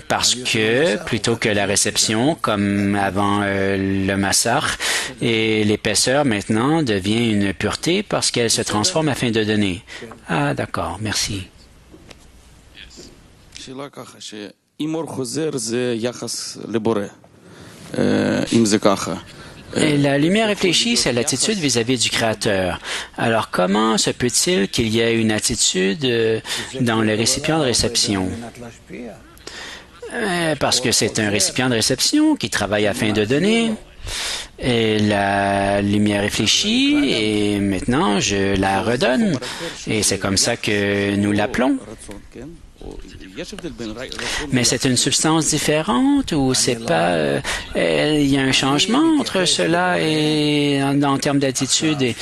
Parce que, plutôt que la réception, comme avant le massar, et l'épaisseur maintenant devient une pureté parce qu'elle se transforme afin de donner. Ah, d'accord, merci. Et la lumière réfléchie, c'est l'attitude vis-à-vis du Créateur. Alors, comment se peut-il qu'il y ait une attitude dans le récipient de réception? Parce que c'est un récipient de réception qui travaille afin de donner. Et la lumière réfléchit et maintenant je la redonne. Et c'est comme ça que nous l'appelons. Mais c'est une substance différente ou c'est pas... il y a un changement entre cela et en termes d'attitude.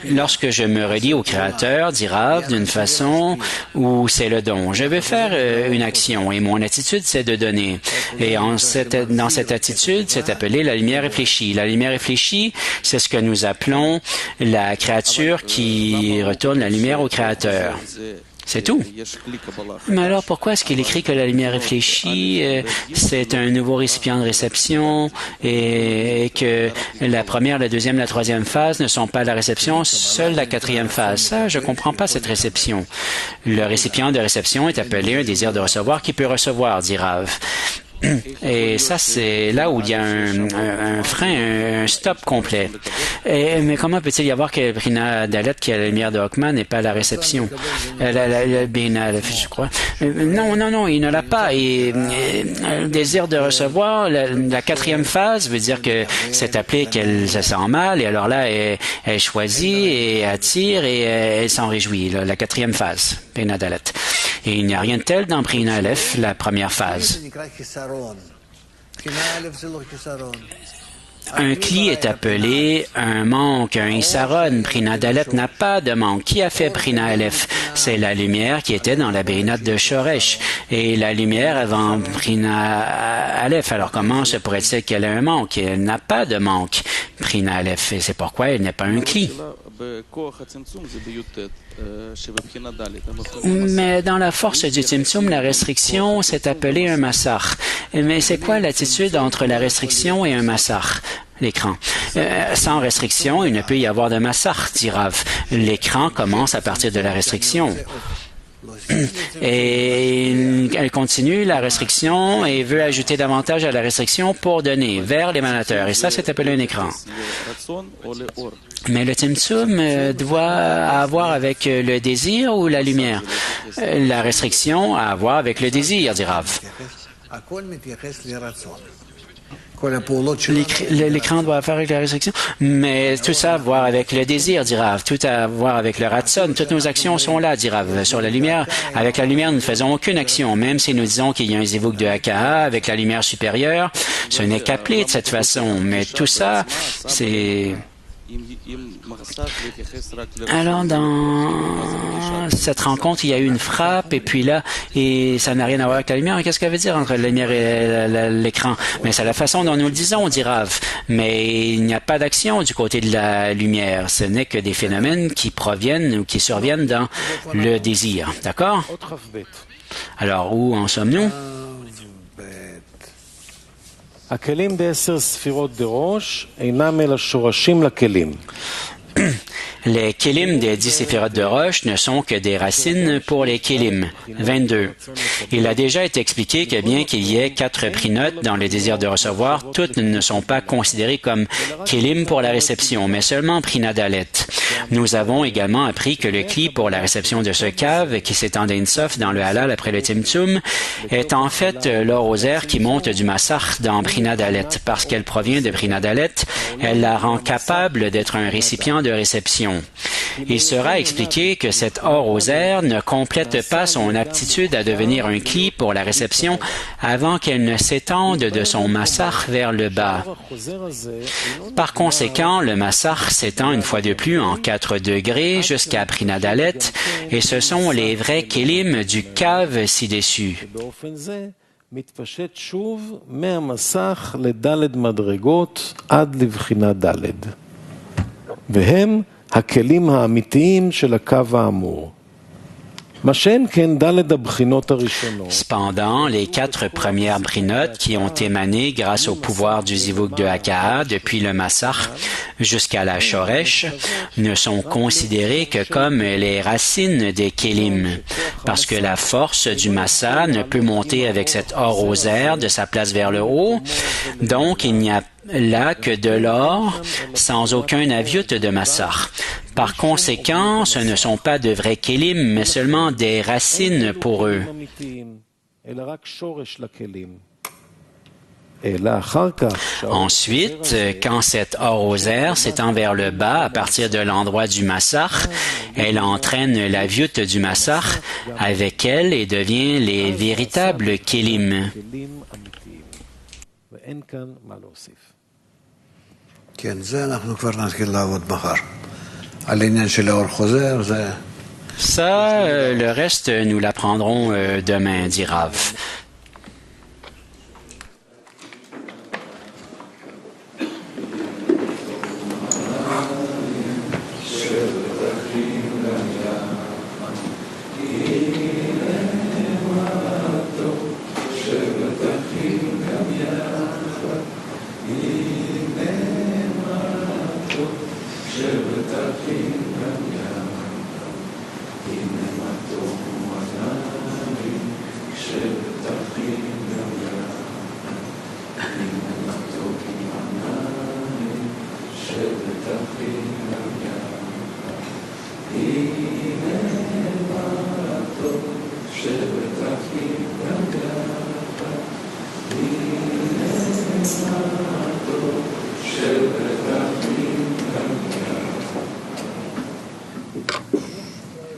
Lorsque je me relie au Créateur, dit Rav, d'une façon où c'est le don. Je vais faire une action et mon attitude, c'est de donner. Et dans cette attitude, c'est appelé la lumière réfléchie. La lumière réfléchie, c'est ce que nous appelons la créature qui retourne la lumière au Créateur. C'est tout. Mais alors, pourquoi est-ce qu'il écrit que la lumière réfléchie, c'est un nouveau récipient de réception et que la première, la deuxième, la troisième phase ne sont pas la réception, seule la quatrième phase? Ça, je ne comprends pas cette réception. Le récipient de réception est appelé un désir de recevoir qui peut recevoir, dit Rav. Et ça, c'est là où il y a un frein, un stop complet. Mais comment peut-il y avoir que Brina Dalet, qui a la lumière de Hockman, n'est pas la réception? La Bina, je crois. Non, il ne l'a pas. Et le désir de recevoir, la quatrième phase veut dire que c'est appelé qu'elle se sent mal, et alors là, elle choisit et attire et elle s'en réjouit. La quatrième phase, Brina Dalet. Et il n'y a rien de tel dans Brina Aleph, la première phase. Un cli est appelé un manque, un isaron. Brina Dalet n'a pas de manque. Qui a fait Brina Aleph? C'est la lumière qui était dans la Bérinat de Shoresh. Et la lumière avant Brina Aleph. Alors comment se pourrait-il qu'elle ait un manque? Elle n'a pas de manque, Brina Aleph. Et c'est pourquoi elle n'est pas un cli. Mais dans la force du Tzimtzum, la restriction, c'est appelé un massar. Mais c'est quoi l'attitude entre la restriction et un massar? L'écran. Sans restriction, il ne peut y avoir de massar, dit Rav. L'écran commence à partir de la restriction. Et elle continue la restriction et veut ajouter davantage à la restriction pour donner vers l'émanateur. Et ça, c'est appelé un écran. Mais le Tzimtzum doit avoir avec le désir ou la lumière? La restriction a à voir avec le désir, dit Rav. L'écran doit faire avec la restriction, mais tout ça a à voir avec le désir, dit Rav. Tout a à voir avec le ratson. Toutes nos actions sont là, dit Rav. Sur la lumière, avec la lumière, nous ne faisons aucune action. Même si nous disons qu'il y a un zivug de Hakaha avec la lumière supérieure, ce n'est qu'appelé de cette façon. Mais tout ça, c'est... Alors, dans cette rencontre, il y a eu une frappe, et puis là, et ça n'a rien à voir avec la lumière. Qu'est-ce qu'elle veut dire entre la lumière et l'écran? Mais c'est la façon dont nous le disons, dit Rav. Mais il n'y a pas d'action du côté de la lumière. Ce n'est que des phénomènes qui proviennent ou qui surviennent dans le désir. D'accord? Alors, où en sommes-nous? הכלים ב10 ספירות דראש אינם אלא שורשים לכלים. Les kélim des 10 séphirotes de roche ne sont que des racines pour les kélim. 22. Il a déjà été expliqué que bien qu'il y ait 4 prinotes dans le désir de recevoir, toutes ne sont pas considérées comme kélim pour la réception, mais seulement prinadalet. Nous avons également appris que le cli pour la réception de ce cave, qui s'étend d'Insof dans le halal après le Tzimtzum, est en fait l'or rosaire qui monte du massach dans prinadalet. Parce qu'elle provient de prinadalet, elle la rend capable d'être un récipient de réception. Il sera expliqué que cet or rosaire ne complète pas son aptitude à devenir un cli pour la réception avant qu'elle ne s'étende de son massach vers le bas. Par conséquent, le massach s'étend une fois de plus en 4 degrés jusqu'à prinadalet, et ce sont les vrais kélim du cave ci-dessus. מתפשט שוב מהמסך לדלת מדרגות עד לבחינה דלת. והם הכלים האמיתיים של הקו האמור. Cependant, les 4 premières brinotes qui ont émané grâce au pouvoir du zivug de Hakaha depuis le massach jusqu'à la shoresh ne sont considérées que comme les racines des kélim, parce que la force du massa ne peut monter avec cet or rosaire de sa place vers le haut, donc il n'y a là que de l'or sans aucun aviut de massach. Par conséquent, ce ne sont pas de vrais kélim, mais seulement des racines pour eux. Ensuite, quand cet or rosaire s'étend vers le bas à partir de l'endroit du massach, elle entraîne la viute du massach avec elle et devient les véritables kélim. Ça, le reste, nous l'apprendrons demain, dit Rav. Shel